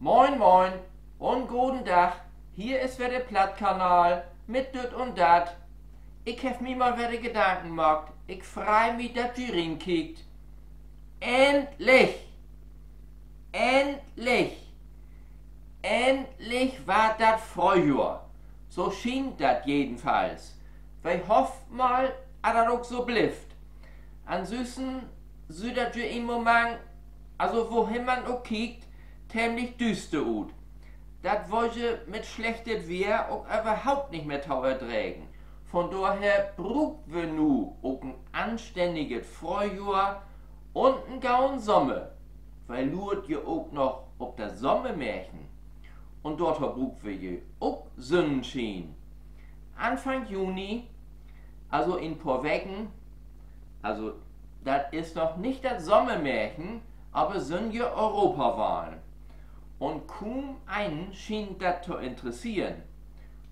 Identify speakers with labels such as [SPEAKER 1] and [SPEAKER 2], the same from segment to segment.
[SPEAKER 1] Moin moin und guten Tag. Hier ist wieder der Plattkanal mit düt und dat. Ich hef mir mal wieder Gedanken gemacht. Ich freu mich, dass die reinkickt. Endlich! Endlich! Endlich war das Frühjahr. So schien das jedenfalls. Wir hoffen mal, dass das auch so blifft. Ansonsten sieht das ja im Moment, also wohin man auch kiegt, ziemlich düster aus. Das wollte mit schlechtem Wetter auch überhaupt nicht mehr ertragen. Von daher brauchen wir nu auch ein anständiges Frühjahr und einen gauen Sommer. Weil luert ja auch noch ob das Sommermärchen. Und dort brauchen wir ja auch Sonnenschein. Anfang Juni, also in paar Wochen, also das ist noch nicht das Sommermärchen, aber sind ja Europawahlen. Und kaum einen schien das zu interessieren.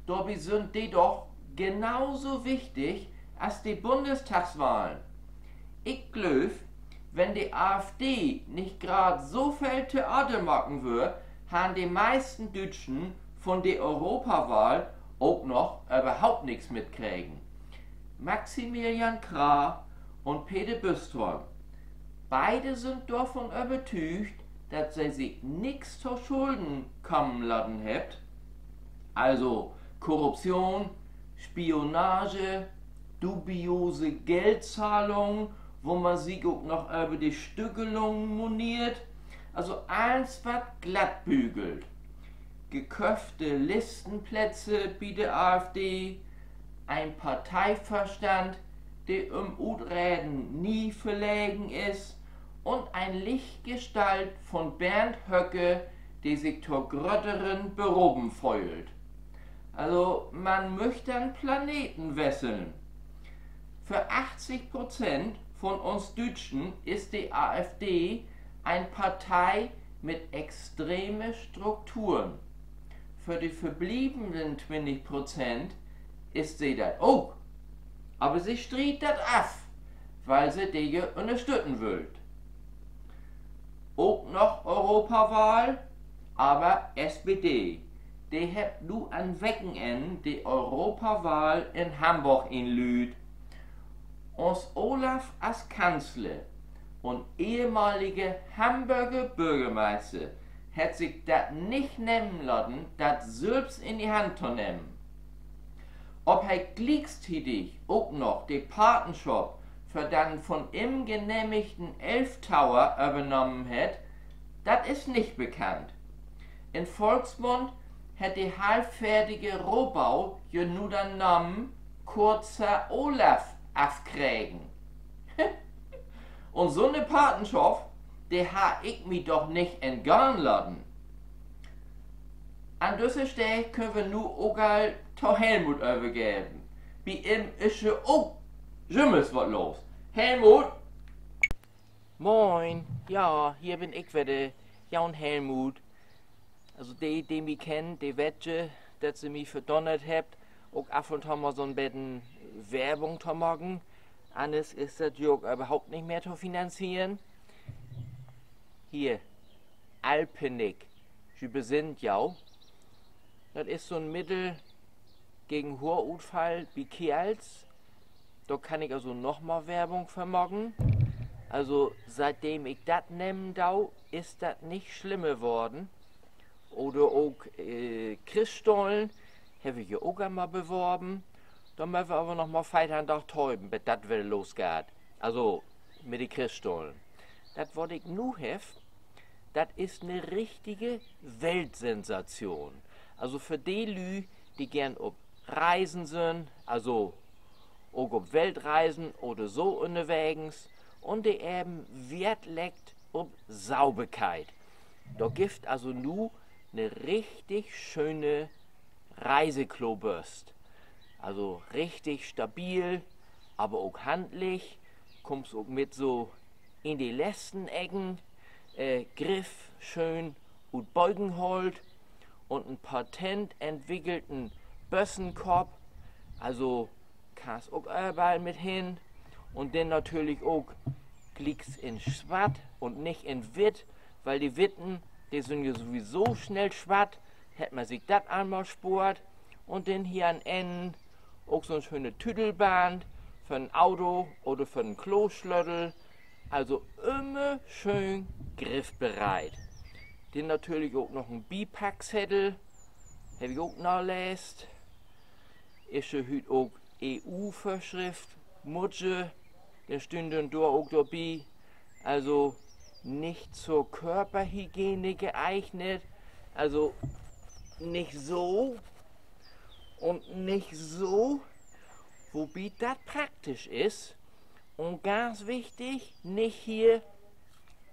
[SPEAKER 1] Dabei sind die doch genauso wichtig als die Bundestagswahlen. Ich glaube, wenn die AfD nicht gerade so viel Theater machen würde, haben die meisten Deutschen von der Europawahl auch noch überhaupt nichts mitkriegen. Maximilian Krah und Peter Büstorm, beide sind davon überzeugt, dass sie sich nichts zu Schulden kommen lassen habt. Also Korruption, Spionage, dubiose Geldzahlungen, wo man sich auch noch über die Stückelungen moniert. Also alles, was glatt bügelt. Geköpfte Listenplätze bei der AfD, ein Parteiverstand, der im Utreden nie verlegen ist, und ein Lichtgestalt von Bernd Höcke, die sich zur grötteren beroben feult. Also man möchte einen Planeten wechseln. Für 80% von uns Deutschen ist die AfD eine Partei mit extremen Strukturen. Für die verbliebenen 20% ist sie das auch. Aber sie streut das ab, weil sie die unterstützen will. Auch noch Europawahl, aber SPD. Die hat nu an Wochenende die Europawahl in Hamburg in Lüd. Uns Olaf als Kanzler und ehemalige Hamburger Bürgermeister hat sich das nicht nehmen lassen, das selbst in die Hand zu nehmen. Ob er gleichzeitig auch noch die Patenschaft für den von ihm genehmigten Elftower übernommen hat, das ist nicht bekannt. In Volksmund hat die halbfertige Rohbau ja nur den Namen Kurzer Olaf aufkriegen. Und so eine Patenschaft, die ha ich mich doch nicht entgehen lassen. An dieser Stelle können wir nu auch zu Helmut übergeben. Bei ihm ist ja auch Schimmels was los. Helmut?
[SPEAKER 2] Moin, ja, hier bin ich wieder, ja und Helmut. Also die mich kennen, die wette, dass sie mich verdonnert habt, auch ab und zu mal so ein bisschen Werbung zu machen. Anders ist das ja überhaupt nicht mehr zu finanzieren. Hier, Alpenik, sie besinnt ja. Das ist so ein Mittel gegen Horunfall wie Kiels. Da kann ich also nochmal Werbung vermachen. Also seitdem ich das nehmen dau, ist das nicht schlimmer worden. Oder auch Christstollen habe ich ja auch einmal beworben. Da müssen wir aber noch mal weiter Tag täuben, bis das wieder losgeht. Also mit den Christstollen. Das, was ich nu hef, das ist eine richtige Weltsensation. Also für die Lü, die gern auf Reisen sind, also auch auf Weltreisen oder so unterwegs, und die eben Wert legt auf Sauberkeit. Da gibt also nu eine richtig schöne Reiseklobürst. Also richtig stabil, aber auch handlich. Kommst auch mit so in die letzten Ecken. Griff schön und Beugenhold und einen patententwickelten Bössenkorb. Also kannst auch überall mit hin. Und dann natürlich auch Klicks in Schwarz und nicht in Witt, weil die Witten die sind ja sowieso schnell schwatt, hätte man sich das einmal spurt. Und dann hier an Ende auch so eine schöne Tüdelband für ein Auto oder für einen Kloschlöttel. Also immer schön griffbereit. Dann natürlich auch noch ein Beipackzettel, habe ich auch nachgelesen. Ist ja heute auch EU-Vorschrift, Mutsche, dann stehen dann da auch dabei, also nicht zur Körperhygiene geeignet, also nicht so und nicht so, wobei das praktisch ist und ganz wichtig, nicht hier,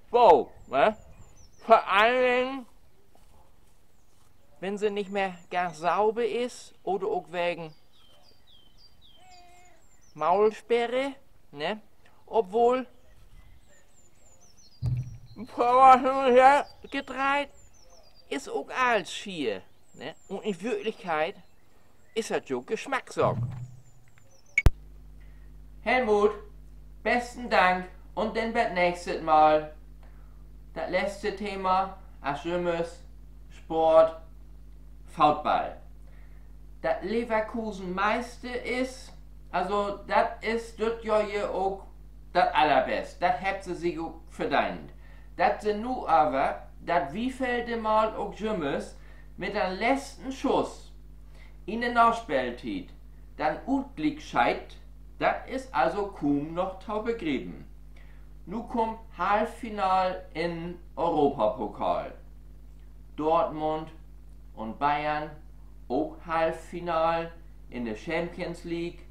[SPEAKER 2] wow, ne? Vor allen Dingen, wenn sie nicht mehr ganz sauber ist oder auch wegen Maulsperre, ne? Obwohl ein paar Wochen her gedreht ist auch alles schier, ne? Und in Wirklichkeit ist das jo Geschmackssache.
[SPEAKER 1] Helmut, besten Dank und dann bis nächstes Mal. Das letzte Thema, Schwimmes, Sport, Football. Das Leverkusen Meister ist, also das ist dort ja hier auch das Allerbeste. Das habt sie sich auch verdient. Das sind nur aber, das wievielte Mal auch Schwimmes mit dem letzten Schuss in der Nachspielzeit dann utlich scheit, das ist also kaum noch zu begreifen. Nun kommt Halbfinal in Europapokal. Dortmund und Bayern auch Halbfinal in der Champions League.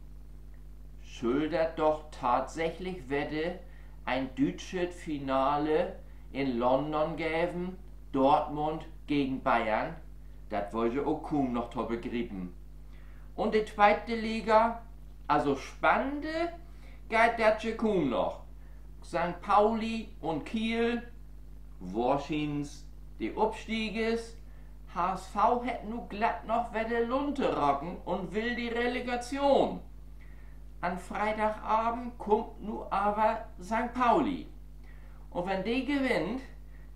[SPEAKER 1] Schuldet doch tatsächlich wette ein deutsches Finale in London geben, Dortmund gegen Bayern. Das wollte auch kaum noch zu begreifen. Und die zweite Liga, also spannende, geht das ja kaum noch. St. Pauli und Kiel, wahrscheinlich die Abstieges. HSV hätte nu glatt noch wette Lunte rocken und will die Relegation. An Freitagabend kommt nu aber St. Pauli. Und wenn die gewinnt,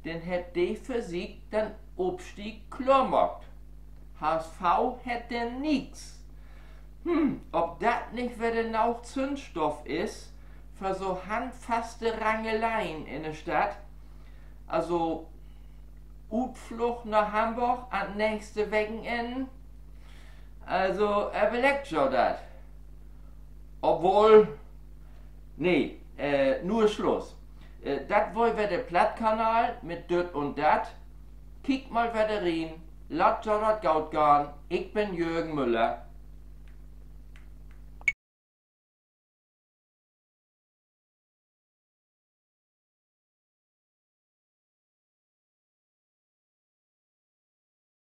[SPEAKER 1] dann hätt die für sich den Abstieg klarmacht. HSV hätt denn nix. Ob das nicht wieder noch Zündstoff ist für so handfaste Rangeleien in der Stadt. Also Utflucht nach Hamburg an nächste Wochenende. Also überlegt schon das. Obwohl, nee, nur Schluss. Das wollen wir der Plattkanal mit Döt und Dat. Kick mal wieder rein, lasst schon das Gaut gehen. Ich bin Jürgen Müller.